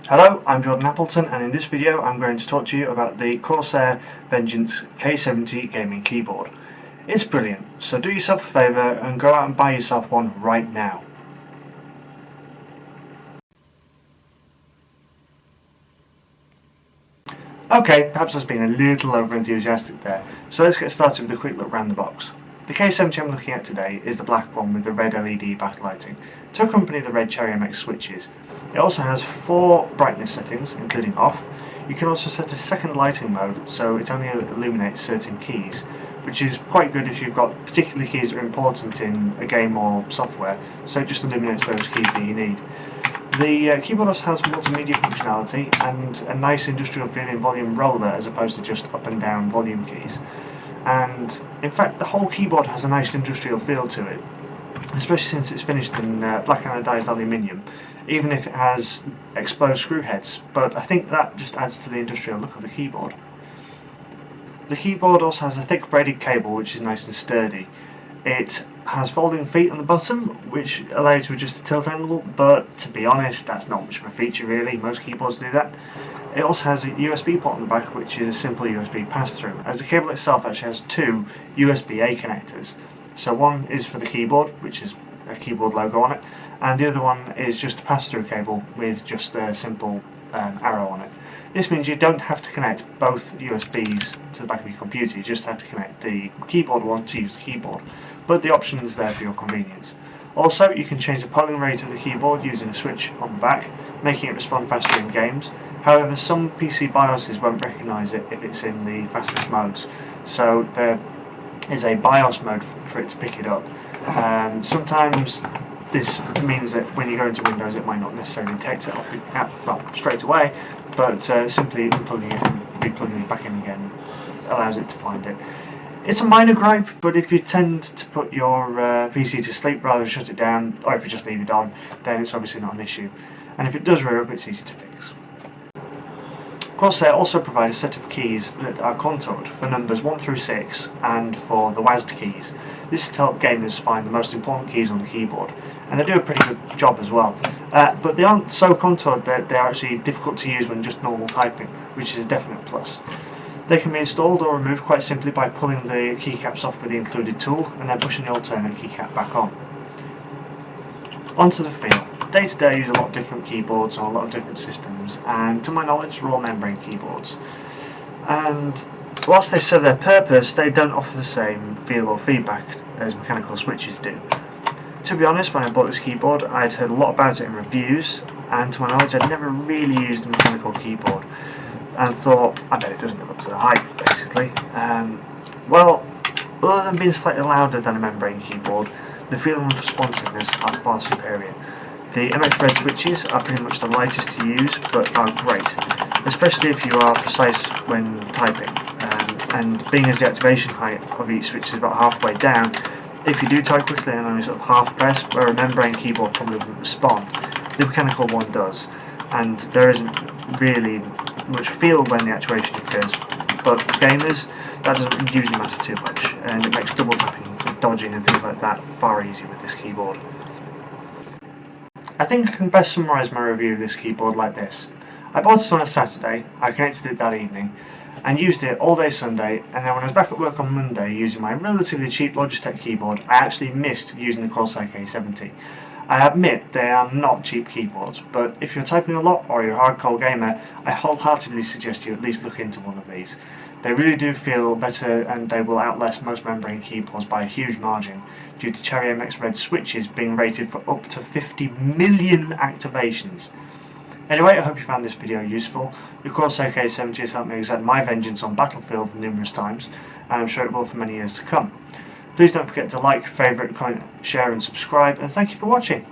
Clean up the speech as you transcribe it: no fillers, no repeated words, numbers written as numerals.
Hello, I'm Jordan Appleton, and in this video I'm going to talk to you about the Corsair Vengeance K70 gaming keyboard. It's brilliant, so do yourself a favour and go out and buy yourself one right now. Okay, perhaps I've been a little over enthusiastic there, so let's get started with a quick look around the box. The K70 I'm looking at today is the black one with the red LED backlighting to accompany the red Cherry MX switches. It also has 4 brightness settings, including off. You can also set a second lighting mode, so it only illuminates certain keys, which is quite good if you've got particular keys that are important in a game or software, so it just illuminates those keys that you need. The keyboard also has multimedia functionality and a nice industrial feeling volume roller as opposed to just up and down volume keys. And in fact the whole keyboard has a nice industrial feel to it, especially since it's finished in black anodized aluminium, even if it has exposed screw heads, but I think that just adds to the industrial look of the keyboard. The keyboard also has a thick braided cable which is nice and sturdy. It has folding feet on the bottom which allow you to adjust the tilt angle, but to be honest that's not much of a feature really, most keyboards do that. It also has a USB port on the back which is a simple USB pass-through, as the cable itself actually has 2 USB-A connectors. So one is for the keyboard, which is a keyboard logo on it, and the other one is just a pass-through cable with just a simple arrow on it. This means you don't have to connect both USBs to the back of your computer, you just have to connect the keyboard one to use the keyboard, but the option is there for your convenience. Also, you can change the polling rate of the keyboard using a switch on the back, making it respond faster in games. However, some PC BIOSes won't recognise it if it's in the fastest modes, so there is a BIOS mode for it to pick it up. Sometimes this means that when you go into Windows it might not necessarily detect it off the app, straight away, but simply unplugging it and replugging it back in again allows it to find it. It's a minor gripe, but if you tend to put your PC to sleep rather than shut it down, or if you just leave it on, then it's obviously not an issue. And if it does rear up, it's easy to fix. Corsair also provide a set of keys that are contoured for numbers 1 through 6 and for the WASD keys. This is to help gamers find the most important keys on the keyboard, and they do a pretty good job as well. But they aren't so contoured that they're actually difficult to use when just normal typing, which is a definite plus. They can be installed or removed quite simply by pulling the keycaps off with the included tool and then pushing the alternate keycap back on. Onto the feel. Day to day I use a lot of different keyboards on a lot of different systems, and to my knowledge they're all membrane keyboards. And whilst they serve their purpose, they don't offer the same feel or feedback as mechanical switches do. To be honest, when I bought this keyboard I'd heard a lot about it in reviews, and to my knowledge I'd never really used a mechanical keyboard, and thought, I bet it doesn't live up to the hype, basically. Well, other than being slightly louder than a membrane keyboard, the feeling and responsiveness are far superior. The MX Red switches are pretty much the lightest to use, but are great, especially if you are precise when typing. And being as the activation height of each switch is about halfway down, if you do type quickly and only sort of half press, where a membrane keyboard probably wouldn't respond, the mechanical one does, and there isn't really much feel when the actuation occurs. But for gamers, that doesn't usually matter too much, and it makes double tapping, dodging and things like that far easier with this keyboard. I think I can best summarise my review of this keyboard like this. I bought it on a Saturday, I connected it that evening, and used it all day Sunday, and then when I was back at work on Monday using my relatively cheap Logitech keyboard, I actually missed using the Corsair K70. I admit they are not cheap keyboards, but if you're typing a lot or you're a hardcore gamer, I wholeheartedly suggest you at least look into one of these. They really do feel better, and they will outlast most membrane keyboards by a huge margin, due to Cherry MX Red switches being rated for up to 50 million activations. Anyway, I hope you found this video useful. The Corsair K70 has helped me exert my vengeance on Battlefield numerous times, and I'm sure it will for many years to come. Please don't forget to like, favourite, comment, share and subscribe, and thank you for watching.